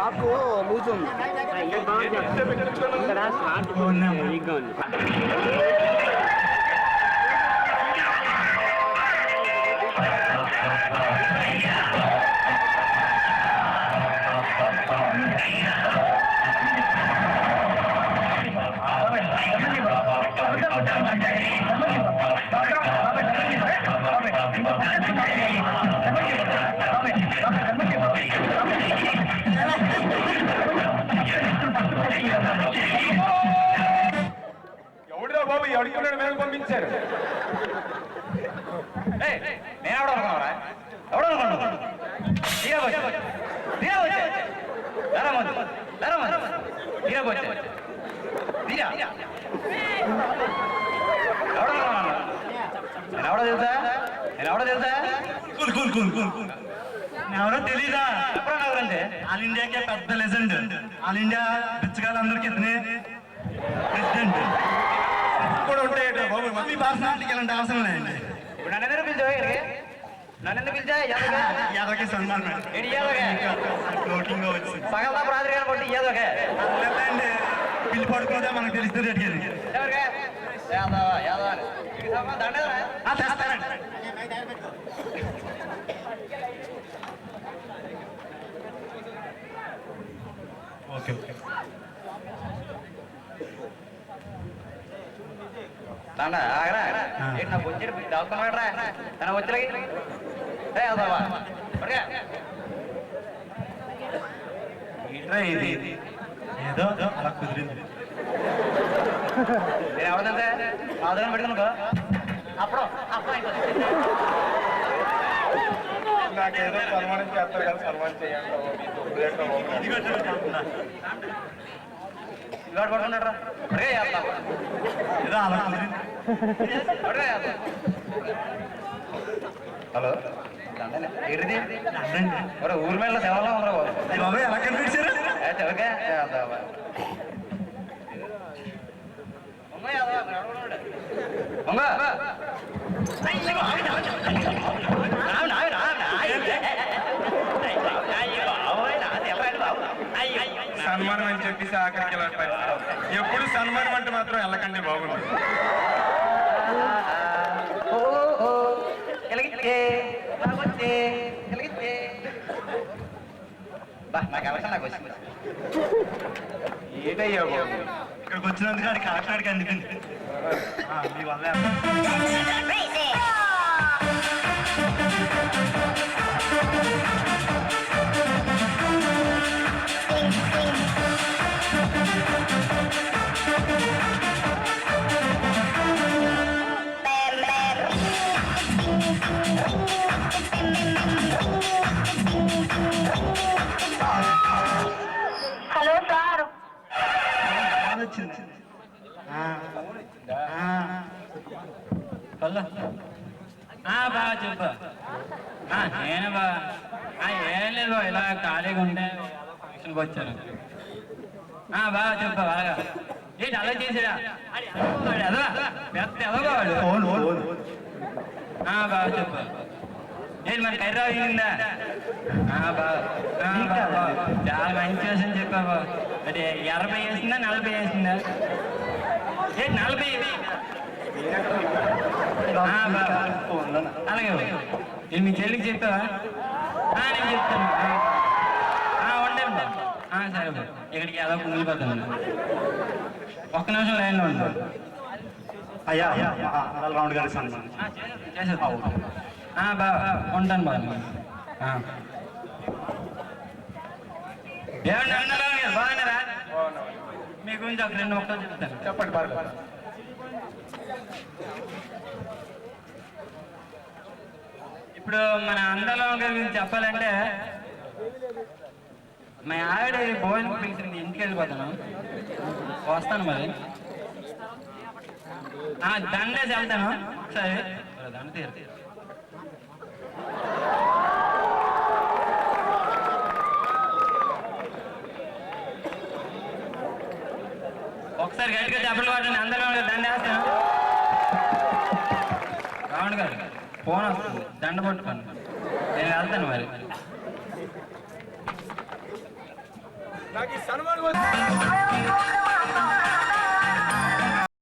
నాకు లూజ్ ఉంది. ఎవడిరా బాబు ఎవడికి మేము పంపించారు? ఎవరో తెలీదా? ఎవరంటే ఆల్ ఇండియాకే పెద్ద లెజెండ్. ఆల్ ఇండియా బిచ్చగాళ్ళందరికీ ప్రెసిడెంట్ కూడా ఉంటాయి బాబు. మీ పర్సనాలిటీకి ఎలాంటి అవసరం లేదండి. నన్ను పిలిచా యాదవకి సన్మాన్ ఫ్లోటింగ్ వచ్చింది. సగల్దా రాత్రి కాబట్టి ఏదోకే పిల్లి పడుకుంటే మనకు తెలుస్తుంది. అడిగేది చేస్తానండి. ఓకే ఓకే ఆగరా ఏంటి నాకు వచ్చి దాక్కున్నాడరా తన వచ్చి ఇది ఏదో అలా కుదిరింది. నేను ఎవరిదంటే ఆదరణ పెడుతున్నాను అప్పుడు నాకేదో సన్మానం చేస్తారు కదా, సన్మానం చేయండి. ఇవాడు పడుతున్నాడు ఏదో అలా కుదిరింది. హలో ఊరి మీద సెలవులో ఉందా బాబు ఎలా కనిపించారు? ఎవరికే సన్మానం అని చెప్పేసి ఆఖరికి ఇలా ఎప్పుడు సన్మానం అంటే మాత్రం వెళ్ళకండి బాగుంది. ఏటయ్యా బాబు ఇక్కడికి వచ్చినందుకు అది కాకినాడకి అందుకండి మీ వల్ల. హలో సార్, వచ్చింది బాగా చెప్పు. నేను ఏం లేదు ఇలా ఖాళీగా ఉంటే ఫంక్షన్కి వచ్చాను. బాగా చెప్పు బాగా. ఏంటి అలా చేసాడా పెద్ద ఎదగవాడు. బాగా చెప్పు. ఏంటి మరి కర్రీ అయిందా? చాలా మంచి విషయం చెప్పావు. అంటే 80 వేసిందా 40 వేసిందా? ఏంటి 40? అలాగే నేను మీ చెల్లికి చెప్పావా? నేను చెప్తాను. ఉండండి బా. సరే బా, ఇక్కడికి ఏదో కుంగిలిపోతాను. ఒక్క నిమిషం లైన్లో ఉంటాను. అయ్యా రౌండ్ గారి సన్మానం చేసేద్దాం. బా ఉంటాను బా. ఏమన్నా అన్నారా? బాగున్నారా? మీ గురించి ఒక 2 మొక్కలు చెప్తాను. చెప్పండి పర్లేదు. ఇప్పుడు మన అందలో గురించి చెప్పాలంటే మా ఆవిడ భోజనం పిలిచింది, ఇంటికి వెళ్ళిపోతాను. వస్తాను మరి. దండేసి వెళ్తాను. సరే దండ తీరు. ఒకసారి గట్టిగా చెప్పలు పట్టండి. అందరూ దండేస్తాను. రావణ్ గారు ఫోన్ వస్తుంది, దండ పట్టుకోండి. నేను వెళ్తాను మరి. నాకు ఈ సన్మానం